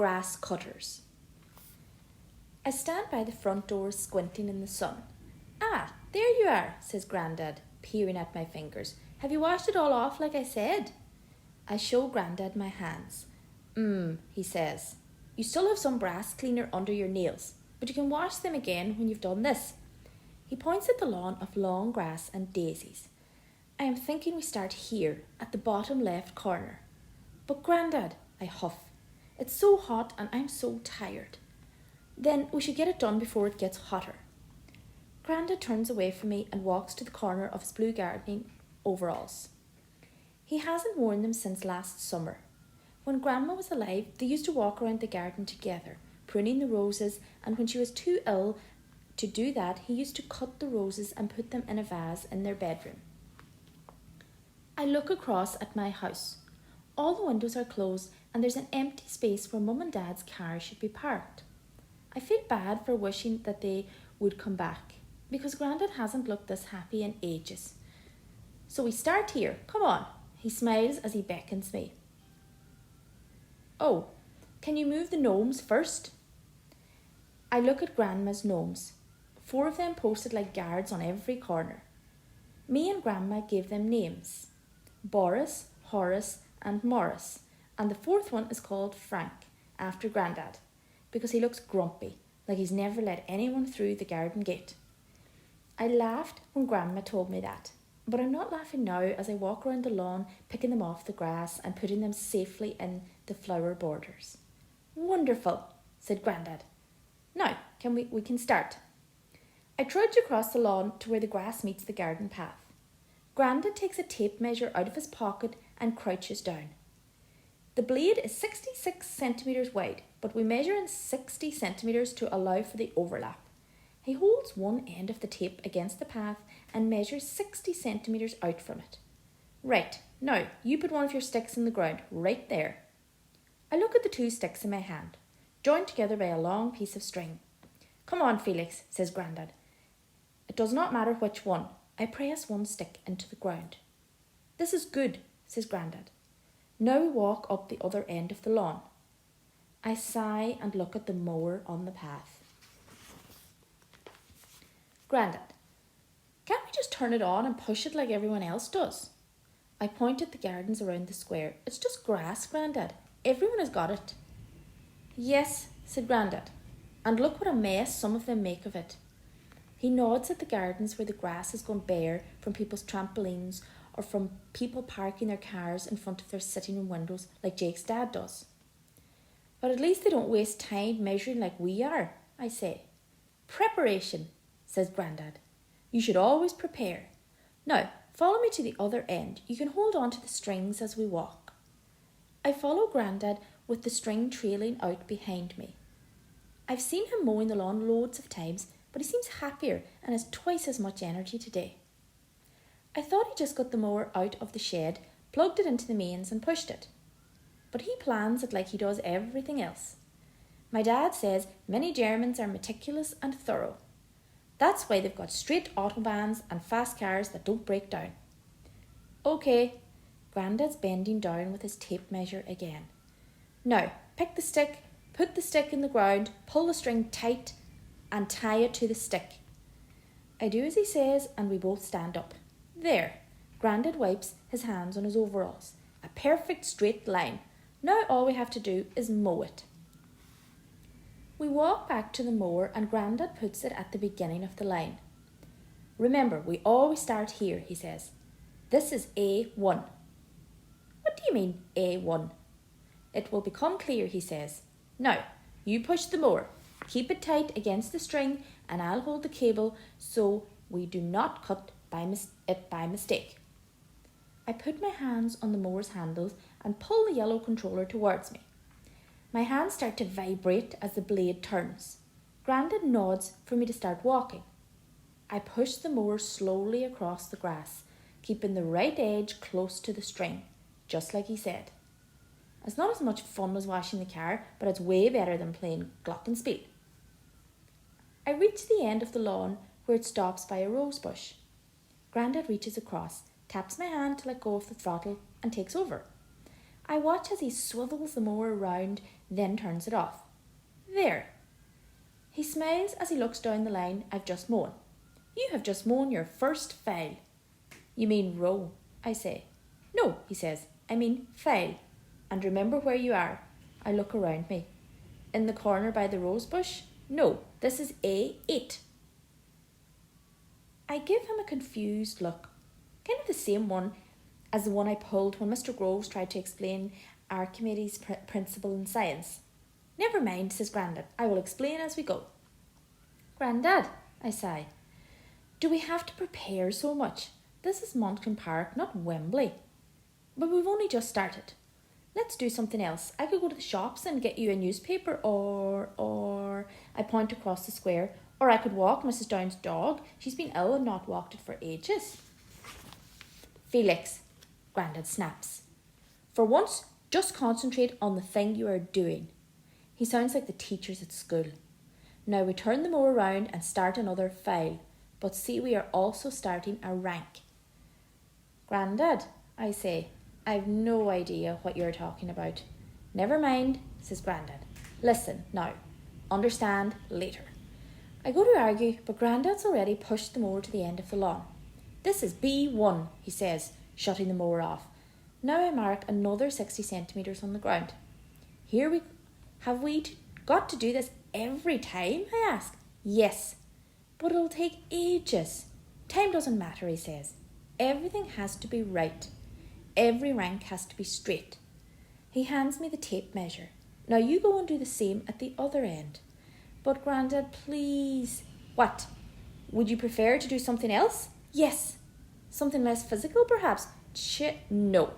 grass cutters. I stand by the front door squinting in the sun. "Ah, there you are," says Grandad, peering at my fingers. "Have you washed it all off like I said?" I show Grandad my hands. He says. "You still have some brass cleaner under your nails, but you can wash them again when you've done this." He points at the lawn of long grass and daisies. "I am thinking we start here, at the bottom left corner." "But Grandad," I huff, "it's so hot and I'm so tired." "Then we should get it done before it gets hotter." Grandad turns away from me and walks to the corner of his blue gardening overalls. He hasn't worn them since last summer. When Grandma was alive, they used to walk around the garden together, pruning the roses, and when she was too ill to do that, he used to cut the roses and put them in a vase in their bedroom. I look across at my house. All the windows are closed and there's an empty space where Mum and Dad's car should be parked. I feel bad for wishing that they would come back, because Grandad hasn't looked this happy in ages. "So we start here. Come on." He smiles as he beckons me. "Oh, can you move the gnomes first?" I look at Grandma's gnomes. 4 of them posted like guards on every corner. Me and Grandma gave them names: Boris, Horace and Morris, and the 4th one is called Frank, after Grandad, because he looks grumpy, like he's never let anyone through the garden gate. I laughed when Grandma told me that, but I'm not laughing now as I walk around the lawn, picking them off the grass and putting them safely in the flower borders. "Wonderful," said Grandad. "Now, we can start." I trudge across the lawn to where the grass meets the garden path. Grandad takes a tape measure out of his pocket and crouches down. The blade is 66 centimetres wide, but we measure in 60 centimetres to allow for the overlap. He holds one end of the tape against the path and measures 60 centimetres out from it. "Right, now you put one of your sticks in the ground, right there." I look at the 2 sticks in my hand, joined together by a long piece of string. "Come on, Felix," says Grandad. It does not matter which one. I press one stick into the ground. "This is good," says Grandad. Now we walk up the other end of the lawn. I sigh and look at the mower on the path. "Grandad, can't we just turn it on and push it like everyone else does?" I point at the gardens around the square. "It's just grass, Grandad. Everyone has got it." "Yes," said Grandad, "and look what a mess some of them make of it." He nods at the gardens where the grass has gone bare from people's trampolines or from people parking their cars in front of their sitting room windows like Jake's dad does. "But at least they don't waste time measuring like we are," I say. "Preparation," says Grandad. "You should always prepare. Now, follow me to the other end. You can hold on to the strings as we walk." I follow Grandad with the string trailing out behind me. I've seen him mowing the lawn loads of times, but he seems happier and has twice as much energy today. I thought he just got the mower out of the shed, plugged it into the mains and pushed it. But he plans it like he does everything else. My dad says many Germans are meticulous and thorough. That's why they've got straight autobahns and fast cars that don't break down. "Okay," Grandad's bending down with his tape measure again. "Now, pick the stick, put the stick in the ground, pull the string tight and tie it to the stick." I do as he says and we both stand up. There, Grandad wipes his hands on his overalls. A perfect straight line. Now all we have to do is mow it. We walk back to the mower and Grandad puts it at the beginning of the line. "Remember, we always start here," he says. "This is A1. "What do you mean, A1? "It will become clear," he says. "Now, you push the mower. Keep it tight against the string and I'll hold the cable so we do not cut it by mistake." I put my hands on the mower's handles and pull the yellow controller towards me. My hands start to vibrate as the blade turns. Grandad nods for me to start walking. I push the mower slowly across the grass, keeping the right edge close to the string, just like he said. It's not as much fun as washing the car, but it's way better than playing glockenspiel. I reach the end of the lawn where it stops by a rose bush. Grandad reaches across, taps my hand to let go of the throttle and takes over. I watch as he swivels the mower round then turns it off. There. He smiles as he looks down the line I've just mown. You have just mown your first file. You mean row, I say. No, he says, I mean file. And remember where you are. I look around me. In the corner by the rose bush? No, this is A8. I give him a confused look, kind of the same one as the one I pulled when Mr. Groves tried to explain Archimedes' principle in science. Never mind, says Grandad, I will explain as we go. Grandad, I sigh, do we have to prepare so much? This is Montcalm Park, not Wembley. But we've only just started. Let's do something else. I could go to the shops and get you a newspaper or I point across the square, or I could walk Mrs. Downs' dog. She's been ill and not walked it for ages. Felix, Grandad snaps. For once, just concentrate on the thing you are doing. He sounds like the teachers at school. Now we turn the mower around and start another file, but see we are also starting a rank. Grandad, I say, I've no idea what you're talking about. Never mind, says Grandad. Listen now, understand later. I go to argue, but Grandad's already pushed the mower to the end of the lawn. This is B1, he says, shutting the mower off. Now I mark another 60 centimetres on the ground. Have we got to do this every time, I ask. Yes, but it'll take ages. Time doesn't matter, he says. Everything has to be right. Every rank has to be straight. He hands me the tape measure. Now you go and do the same at the other end. But Grandad, please. What? Would you prefer to do something else? Yes. Something less physical, perhaps? No.